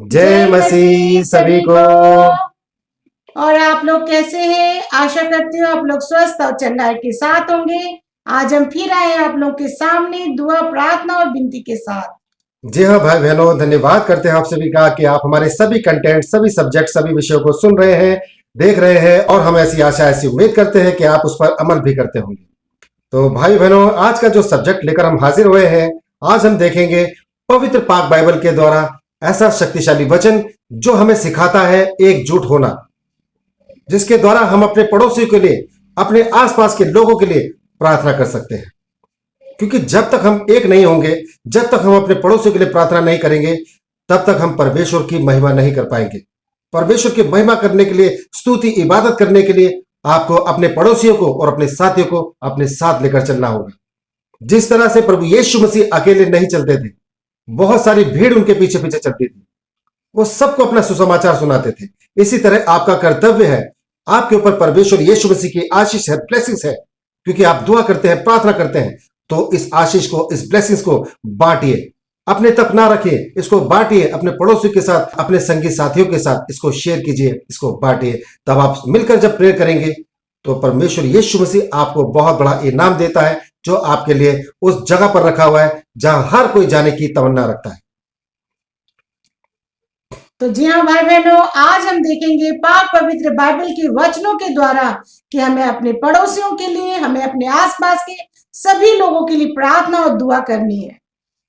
जय मसीह सभी को। और आप लोग कैसे हैं? आशा करती हूँ आप लोग स्वस्थ और चंगाई के साथ होंगे। आज हम फिर आए हैं आप लोग के सामने दुआ, प्रार्थना और विनती के साथ। जी हाँ भाई बहनों, धन्यवाद करते हैं आप सभी का कि आप हमारे सभी कंटेंट, सभी सब्जेक्ट, सभी विषयों को सुन रहे हैं, देख रहे हैं, और हम ऐसी आशा, ऐसी उम्मीद करते हैं कि आप उस पर अमल भी करते होंगे। तो भाई बहनों, आज का जो सब्जेक्ट लेकर हम हाजिर हुए हैं, आज हम देखेंगे पवित्र पाक बाइबल के द्वारा ऐसा शक्तिशाली वचन जो हमें सिखाता है एकजुट होना, जिसके द्वारा हम अपने पड़ोसी के लिए, अपने आसपास के लोगों के लिए प्रार्थना कर सकते हैं। क्योंकि जब तक हम एक नहीं होंगे, जब तक हम अपने पड़ोसियों के लिए प्रार्थना नहीं करेंगे, तब तक हम परमेश्वर की महिमा नहीं कर पाएंगे। परमेश्वर की महिमा करने के लिए, स्तुति, इबादत करने के लिए आपको अपने पड़ोसियों को और अपने साथियों को अपने साथ लेकर चलना होगा। जिस तरह से प्रभु यीशु मसीह अकेले नहीं चलते थे, बहुत सारी भीड़ उनके पीछे पीछे चलती थी, वो सबको अपना सुसमाचार सुनाते थे। इसी तरह आपका कर्तव्य है, आपके ऊपर परमेश्वर यीशु मसीह की आशीष है, ब्लेसिंग्स है। क्योंकि आप दुआ करते हैं, प्रार्थना करते हैं, तो इस आशीष को, इस ब्लेसिंग्स को बांटिए, अपने तक ना रखिए, इसको बांटिए अपने पड़ोसियों के साथ, अपने संगी साथियों के साथ इसको शेयर कीजिए, इसको बांटिए। तब आप मिलकर जब प्रेयर करेंगे तो परमेश्वर यीशु मसीह आपको बहुत बड़ा इनाम देता है, जो आपके लिए उस जगह पर रखा हुआ है जहां हर कोई जाने की तमन्ना रखता है। तो जी हाँ भाई बहनों, आज हम देखेंगे पाक पवित्र बाइबल के वचनों के द्वारा कि हमें अपने पड़ोसियों के लिए, हमें अपने आसपास के सभी लोगों के लिए प्रार्थना और दुआ करनी है।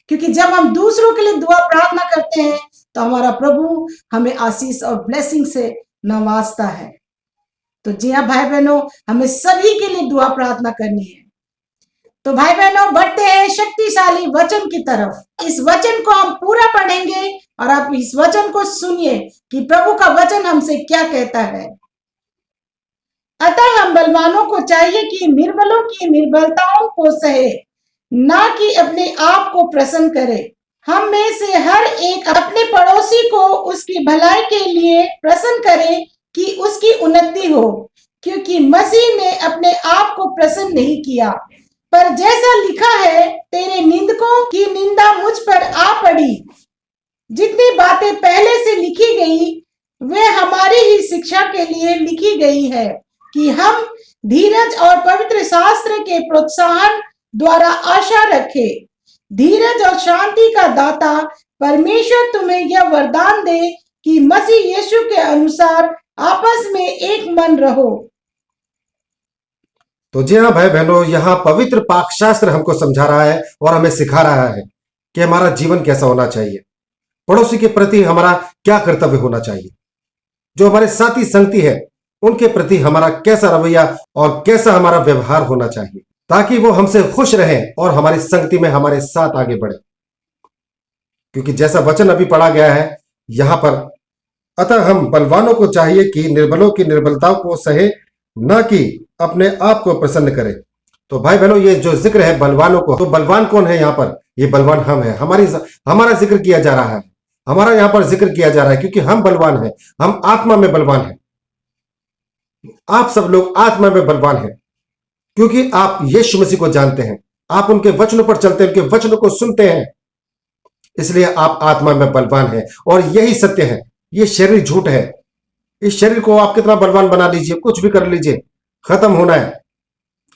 क्योंकि जब हम दूसरों के लिए दुआ प्रार्थना करते हैं तो हमारा प्रभु हमें आशीष और ब्लेसिंग से नवाजता है। तो जी हाँ भाई बहनों, हमें सभी के लिए दुआ प्रार्थना करनी है। तो भाई बहनों, बढ़ते हैं शक्तिशाली वचन की तरफ। इस वचन को हम पूरा पढ़ेंगे और आप इस वचन को सुनिए कि प्रभु का वचन हमसे क्या कहता है। अतः हम बलवानों को चाहिए कि निर्बलों की निर्बलताओं को सहे, ना कि अपने आप को प्रसन्न करे। हम में से हर एक अपने पड़ोसी को उसकी भलाई के लिए प्रसन्न करे कि उसकी उन्नति हो, क्योंकि मसीह ने अपने आप को प्रसन्न नहीं किया। पर जैसा लिखा है, तेरे निंदकों की निंदा मुझ पर आ पड़ी। जितनी बातें पहले से लिखी गई वे हमारी ही शिक्षा के लिए लिखी गई है, कि हम धीरज और पवित्र शास्त्र के प्रोत्साहन द्वारा आशा रखें। धीरज और शांति का दाता परमेश्वर तुम्हें यह वरदान दे कि मसीह यीशु के अनुसार आपस में एक मन रहो। तो जी हाँ भाई बहनों, यहाँ पवित्र पाक शास्त्र हमको समझा रहा है और हमें सिखा रहा है कि हमारा जीवन कैसा होना चाहिए, पड़ोसी के प्रति हमारा क्या कर्तव्य होना चाहिए, जो हमारे साथी संगति है उनके प्रति हमारा कैसा रवैया और कैसा हमारा व्यवहार होना चाहिए, ताकि वो हमसे खुश रहें और हमारी संगति में हमारे साथ आगे बढ़े। क्योंकि जैसा वचन अभी पढ़ा गया है यहाँ पर, अतः हम बलवानों को चाहिए कि निर्बलों की निर्बलताओं को सहे, न कि अपने आप को प्रसन्न करे। तो भाई बहनों, ये जो जिक्र है बलवानों को, तो बलवान कौन है यहाँ पर? ये बलवान हम है, हमारा जिक्र किया जा रहा है, हमारा यहाँ पर जिक्र किया जा रहा है, क्योंकि हम बलवान हैं, हम आत्मा में बलवान हैं। आप सब लोग आत्मा में बलवान हैं, क्योंकि आप यीशु मसीह को जानते हैं, आप उनके वचनों पर चलते हैं, उनके वचनों को सुनते हैं, इसलिए आप आत्मा में बलवान हैं। और यही सत्य है, ये शरीर झूठ है। इस शरीर को आप कितना बलवान बना लीजिए, कुछ भी कर लीजिए, खत्म होना है।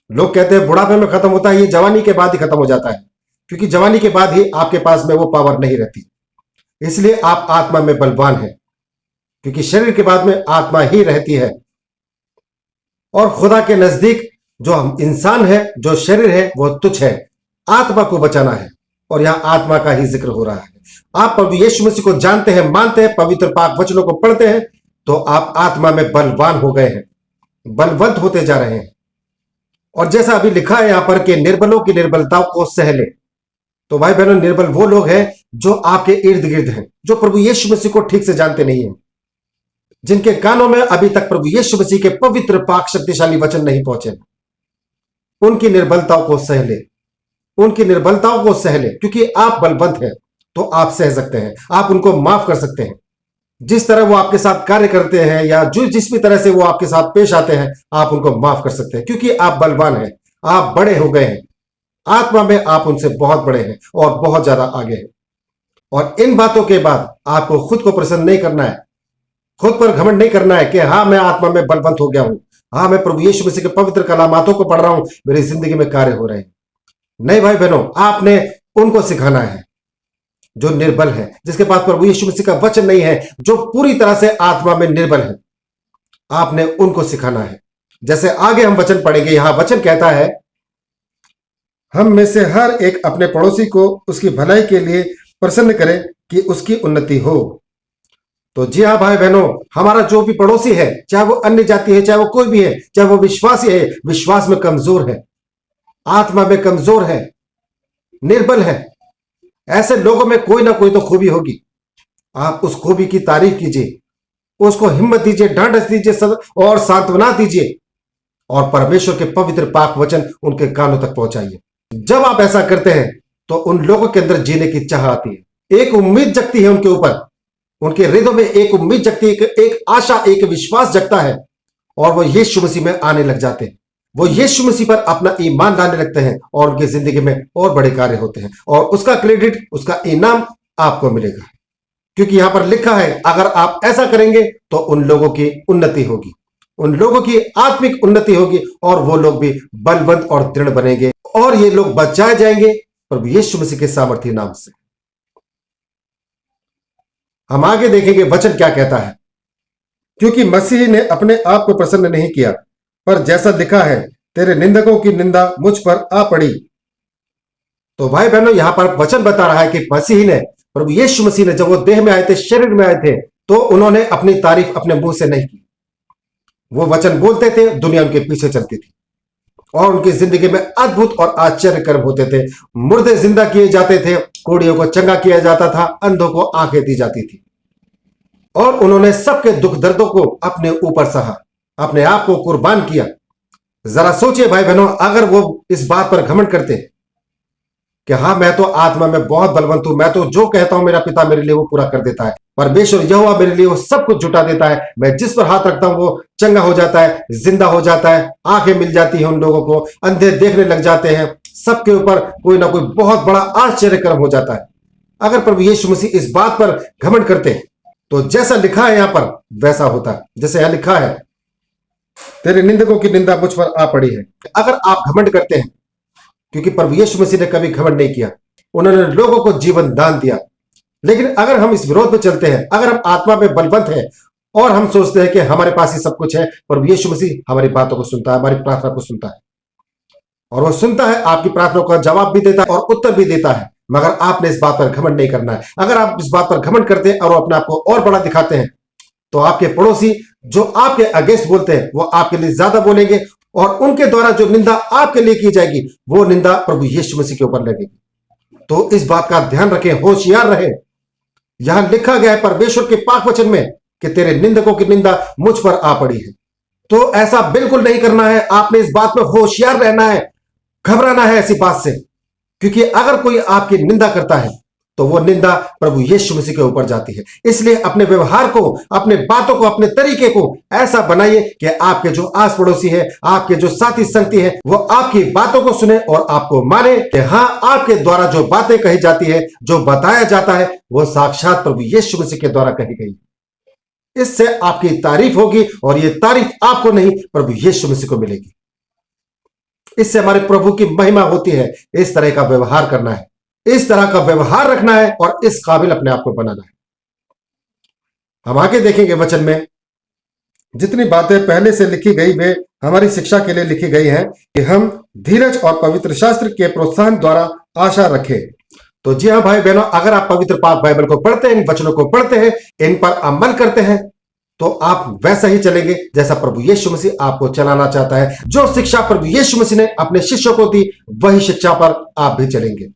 लोग कहते हैं बुढ़ापे में खत्म होता है, ये जवानी के बाद ही खत्म हो जाता है, क्योंकि जवानी के बाद ही आपके पास में वो पावर नहीं रहती। इसलिए आप आत्मा में बलवान हैं, क्योंकि शरीर के बाद में आत्मा ही रहती है। और खुदा के नजदीक जो हम इंसान है, जो शरीर है, वो तुच्छ है। आत्मा को बचाना है, और यहां आत्मा का ही जिक्र हो रहा है। आप प्रभु यीशु मसीह को जानते हैं, मानते हैं, पवित्र पाक वचनों को पढ़ते हैं, तो आप आत्मा में बलवान हो गए हैं, बलवंत होते जा रहे हैं। और जैसा अभी लिखा है यहां पर कि निर्बलों की निर्बलताओं को सह ले। तो भाई बहनों, निर्बल वो लोग हैं जो आपके इर्द गिर्द हैं, जो प्रभु यीशु मसीह को ठीक से जानते नहीं हैं, जिनके कानों में अभी तक प्रभु यीशु मसीह के पवित्र पाक शक्तिशाली वचन नहीं पहुंचे। उनकी निर्बलताओं को सह ले, उनकी निर्बलताओं को सह ले, क्योंकि आप बलवंत हैं, तो आप सह सकते हैं, आप उनको माफ कर सकते हैं। जिस तरह वो आपके साथ कार्य करते हैं, या जो जिस भी तरह से वो आपके साथ पेश आते हैं, आप उनको माफ कर सकते हैं, क्योंकि आप बलवान हैं, आप बड़े हो गए हैं, आत्मा में आप उनसे बहुत बड़े हैं और बहुत ज्यादा आगे हैं। और इन बातों के बाद आपको खुद को प्रसन्न नहीं करना है, खुद पर घमंड नहीं करना है कि हाँ मैं आत्मा में बलवंत हो गया हूं, हाँ मैं प्रभु यीशु मसीह के पवित्र कलामातों को पढ़ रहा हूं, मेरी जिंदगी में कार्य हो रहे हैं। नहीं भाई बहनों, आपने उनको सिखाना है जो निर्बल है, जिसके पास प्रभु यीशु मसीह का वचन नहीं है, जो पूरी तरह से आत्मा में निर्बल है। आपने उनको सिखाना है। जैसे आगे हम वचन पढ़ेंगे, यहां वचन कहता है, हम में से हर एक अपने पड़ोसी को उसकी भलाई के लिए प्रसन्न करे कि उसकी उन्नति हो। तो जी हाँ भाई बहनों, हमारा जो भी पड़ोसी है, चाहे वो अन्य जाति है, चाहे वो कोई भी है, चाहे वो विश्वासी है, विश्वास में कमजोर है, आत्मा में कमजोर है, निर्बल है, ऐसे लोगों में कोई ना कोई तो खूबी होगी। आप उस खूबी की तारीफ कीजिए, उसको हिम्मत दीजिए, ढांढस दीजिए और सांत्वना दीजिए, और परमेश्वर के पवित्र पाक वचन उनके कानों तक पहुंचाइए। जब आप ऐसा करते हैं तो उन लोगों के अंदर जीने की चाह आती है, एक उम्मीद जगती है उनके ऊपर, उनके हृदय में एक उम्मीद जगती है, एक आशा, एक विश्वास जगता है, और वो यीशु मसीह में आने लग जाते हैं। वो यीशु मसीह पर अपना ईमान लाने लगते हैं और उनकी जिंदगी में और बड़े कार्य होते हैं, और उसका क्रेडिट, उसका इनाम आपको मिलेगा। क्योंकि यहां पर लिखा है, अगर आप ऐसा करेंगे तो उन लोगों की उन्नति होगी, उन लोगों की आत्मिक उन्नति होगी, और वो लोग भी बलवंत और दृढ़ बनेंगे, और ये लोग बचाए जाएंगे प्रभु यीशु मसीह के सामर्थी नाम से। हम आगे देखेंगे वचन क्या कहता है। क्योंकि मसीह ने अपने आप को प्रसन्न नहीं किया, पर जैसा लिखा है, तेरे निंदकों की निंदा मुझ पर आ पड़ी। तो भाई बहनों, यहां पर वचन बता रहा है कि मसीह ने, प्रभु यीशु मसीह ने, जब वो देह में आए थे, शरीर में आए थे, तो उन्होंने अपनी तारीफ अपने मुंह से नहीं की। वो वचन बोलते थे, दुनिया उनके पीछे चलती थी, और उनकी जिंदगी में अद्भुत और आश्चर्य कर्म होते थे। मुर्दे जिंदा किए जाते थे, कोढ़ियों को चंगा किया जाता था, अंधों को आंखें दी जाती थी, और उन्होंने सबके दुख दर्दों को अपने ऊपर सहा, अपने आप को कुर्बान किया। जरा सोचिए भाई बहनों, अगर वो इस बात पर घमंड करते कि हाँ मैं तो आत्मा में बहुत बलवंत हूं, मैं तो जो कहता हूं मेरा पिता मेरे लिए वो पूरा कर देता है, परमेश्वर यहोवा मेरे लिए वो सब कुछ जुटा देता है, मैं जिस पर हाथ रखता हूं वो चंगा हो जाता है, जिंदा हो जाता है, आंखें मिल जाती हैं उन लोगों को, अंधे देखने लग जाते हैं, सबके ऊपर कोई ना कोई बहुत बड़ा आश्चर्य कर्म हो जाता है। अगर प्रभु यीशु मसीह इस बात पर घमंड करते तो जैसा लिखा है यहां पर वैसा होता। जैसे यहां लिखा है, तेरे निंदकों की निंदा मुझ पर आ पड़ी है। अगर आप घमंड करते हैं, क्योंकि प्रभु यीशु मसीह ने कभी घमंड नहीं किया, उन्होंने लोगों को जीवन दान दिया, लेकिन अगर हम इस विरोध में चलते हैं, अगर हम आत्मा में बलवंत हैं और हम सोचते हैं कि हमारे पास ही सब कुछ है, प्रभु यीशु मसीह हमारी बातों को सुनता है, हमारी प्रार्थना को सुनता है, और वो सुनता है, आपकी प्रार्थना का जवाब भी देता है और उत्तर भी देता है, मगर आपने इस बात पर घमंड नहीं करना है। अगर आप इस बात पर घमंड करते हैं और अपने आप को और बड़ा दिखाते हैं, तो आपके पड़ोसी जो आपके अगेंस्ट बोलते हैं वो आपके लिए ज्यादा बोलेंगे, और उनके द्वारा जो निंदा आपके लिए की जाएगी वो निंदा प्रभु यीशु मसीह के ऊपर लगेगी। तो इस बात का ध्यान रखें, होशियार रहें। यहां लिखा गया है परमेश्वर के पाक वचन में कि तेरे निंदकों की निंदा मुझ पर आ पड़ी है। तो ऐसा बिल्कुल नहीं करना है, आपने इस बात में होशियार रहना है, घबराना है ऐसी बात से, क्योंकि अगर कोई आपकी निंदा करता है तो वो निंदा प्रभु यीशु मसीह के ऊपर जाती है। इसलिए अपने व्यवहार को, अपने बातों को, अपने तरीके को ऐसा बनाइए कि आपके जो आस पड़ोसी है, आपके जो साथी संगती है, वो आपकी बातों को सुने और आपको माने कि हाँ, आपके द्वारा जो बातें कही जाती है, जो बताया जाता है, वो साक्षात प्रभु यीशु मसीह के द्वारा कही गई। इससे आपकी तारीफ होगी, और ये तारीफ आपको नहीं, प्रभु यीशु मसीह को मिलेगी। इससे हमारे प्रभु की महिमा होती है। इस तरह का व्यवहार करना है, इस तरह का व्यवहार रखना है, और इस काबिल अपने आप को बनाना है। हम आगे देखेंगे वचन में, जितनी बातें पहले से लिखी गई वे हमारी शिक्षा के लिए लिखी गई हैं कि हम धीरज और पवित्र शास्त्र के प्रोत्साहन द्वारा आशा रखें। तो जी हाँ भाई बहनों, अगर आप पवित्र पाक बाइबल को पढ़ते हैं, इन वचनों को पढ़ते हैं, इन पर अमल करते हैं, तो आप वैसा ही चलेंगे जैसा प्रभु यीशु मसीह आपको चलाना चाहता है। जो शिक्षा प्रभु यीशु मसीह ने अपने शिष्यों को दी, वही शिक्षा पर आप भी चलेंगे।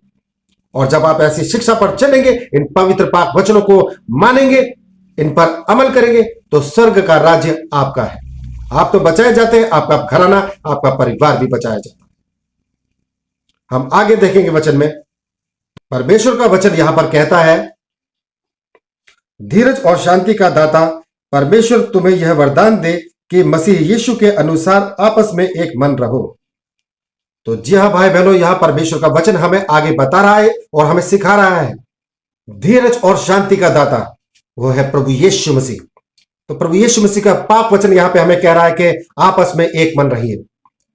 और जब आप ऐसी शिक्षा पर चलेंगे, इन पवित्र पाक वचनों को मानेंगे, इन पर अमल करेंगे, तो स्वर्ग का राज्य आपका है। आप तो बचाए जाते हैं, आपका घराना, आपका परिवार भी बचाया जाता है। हम आगे देखेंगे वचन में, परमेश्वर का वचन यहां पर कहता है, धीरज और शांति का दाता परमेश्वर तुम्हें यह वरदान दे कि मसीह यीशु के अनुसार आपस में एक मन रहो। तो जी हाँ भाई बहनों, यहां परमेश्वर का वचन हमें आगे बता रहा है और हमें सिखा रहा है, धीरज और शांति का दाता वो है प्रभु यीशु मसीह। तो प्रभु यीशु मसीह का पाक वचन यहाँ पे हमें कह रहा है कि आपस में एक मन रहिए।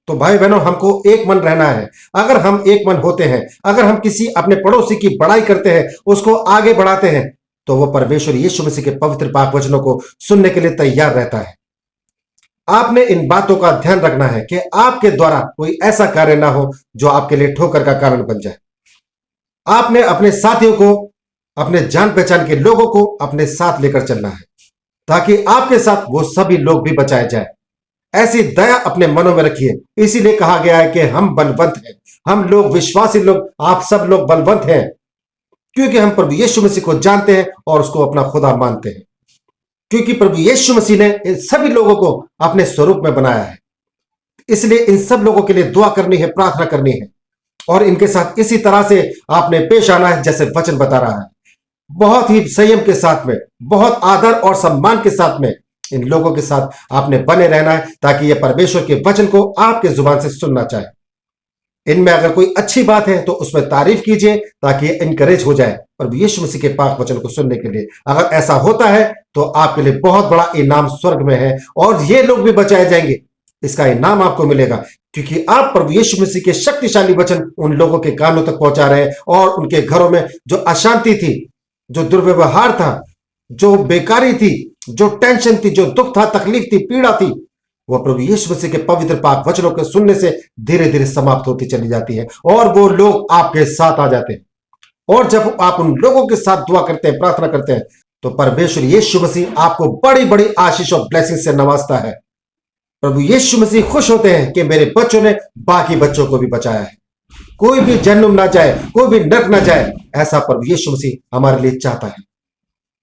तो भाई बहनों, हमको एक मन रहना है। अगर हम एक मन होते हैं, अगर हम किसी अपने पड़ोसी की बड़ाई करते हैं, उसको आगे बढ़ाते हैं, तो वो परमेश्वर यीशु मसीह के पवित्र पाक वचनों को सुनने के लिए तैयार रहता है। आपने इन बातों का ध्यान रखना है कि आपके द्वारा कोई ऐसा कार्य ना हो जो आपके लिए ठोकर का कारण बन जाए। आपने अपने साथियों को, अपने जान पहचान के लोगों को अपने साथ लेकर चलना है, ताकि आपके साथ वो सभी लोग भी बचाए जाए। ऐसी दया अपने मनों में रखिए। इसीलिए कहा गया है कि हम बलवंत हैं, हम लोग विश्वासी लोग, आप सब लोग बलवंत हैं, क्योंकि हम प्रभु यीशु मसीह को जानते हैं और उसको अपना खुदा मानते हैं। क्योंकि प्रभु यीशु मसीह ने इन सभी लोगों को अपने स्वरूप में बनाया है, इसलिए इन सब लोगों के लिए दुआ करनी है, प्रार्थना करनी है, और इनके साथ इसी तरह से आपने पेश आना है जैसे वचन बता रहा है। बहुत ही संयम के साथ में, बहुत आदर और सम्मान के साथ में इन लोगों के साथ आपने बने रहना है, ताकि ये परमेश्वर के वचन को आपके जुबान से सुनना चाहे। इनमें अगर कोई अच्छी बात है तो उसमें तारीफ कीजिए, ताकि ये इनकरेज हो जाए प्रभु यीशु मसीह के पाक वचन को सुनने के लिए। अगर ऐसा होता है तो आपके लिए बहुत बड़ा इनाम स्वर्ग में है, और ये लोग भी बचाए जाएंगे। इसका इनाम आपको मिलेगा, क्योंकि आप प्रभु यीशु मसीह के शक्तिशाली वचन उन लोगों के कानों तक पहुंचा रहे हैं, और उनके घरों में जो अशांति थी, जो दुर्व्यवहार था, जो बेकारी थी, जो टेंशन थी, जो दुख था, तकलीफ थी, पीड़ा थी, वो प्रभु यीशु मसीह के पवित्र पाक वचनों के सुनने से धीरे धीरे समाप्त होती चली जाती है, और वो लोग आपके साथ आ जाते हैं। और जब आप उन लोगों के साथ दुआ करते हैं, प्रार्थना करते हैं, तो परमेश्वर यीशु मसीह आपको बड़ी बड़ी आशीष और ब्लेसिंग से नवाजता है। प्रभु यीशु मसीह खुश होते हैं कि मेरे बच्चों ने बाकी बच्चों को भी बचाया है। कोई भी जहन्नुम ना जाए, कोई भी नरक ना जाए, ऐसा प्रभु यीशु मसीह हमारे लिए चाहता है।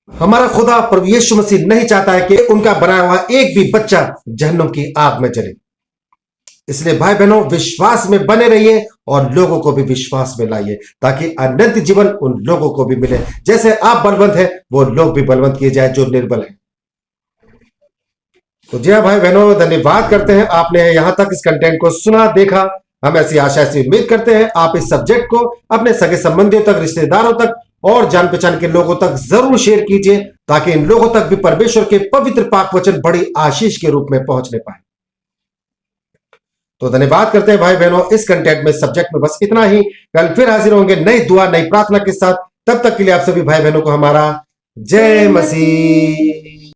हमारा खुदा प्रभु यीशु मसीह नहीं चाहता है कि उनका बनाया हुआ एक भी बच्चा जहन्नुम की आग में जले। इसलिए भाई बहनों, विश्वास में बने रहिए और लोगों को भी विश्वास में लाइए, ताकि अनंत जीवन उन लोगों को भी मिले। जैसे आप बलवंत हैं, वो लोग भी बलवंत किए जाए जो निर्बल हैं। तो जी हाँ भाई बहनों, धन्यवाद करते हैं आपने यहां तक इस कंटेंट को सुना, देखा। हम ऐसी आशा से उम्मीद करते हैं आप इस सब्जेक्ट को अपने सगे संबंधियों तक, रिश्तेदारों तक और जान पहचान के लोगों तक जरूर शेयर कीजिए, ताकि इन लोगों तक भी परमेश्वर के पवित्र पाक वचन बड़ी आशीष के रूप में पहुंचने पाए। तो धन्यवाद करते हैं भाई बहनों, इस कंटेंट में, सब्जेक्ट में बस इतना ही। कल फिर हाजिर होंगे नई दुआ, नई प्रार्थना के साथ। तब तक के लिए आप सभी भाई बहनों को हमारा जय मसीह।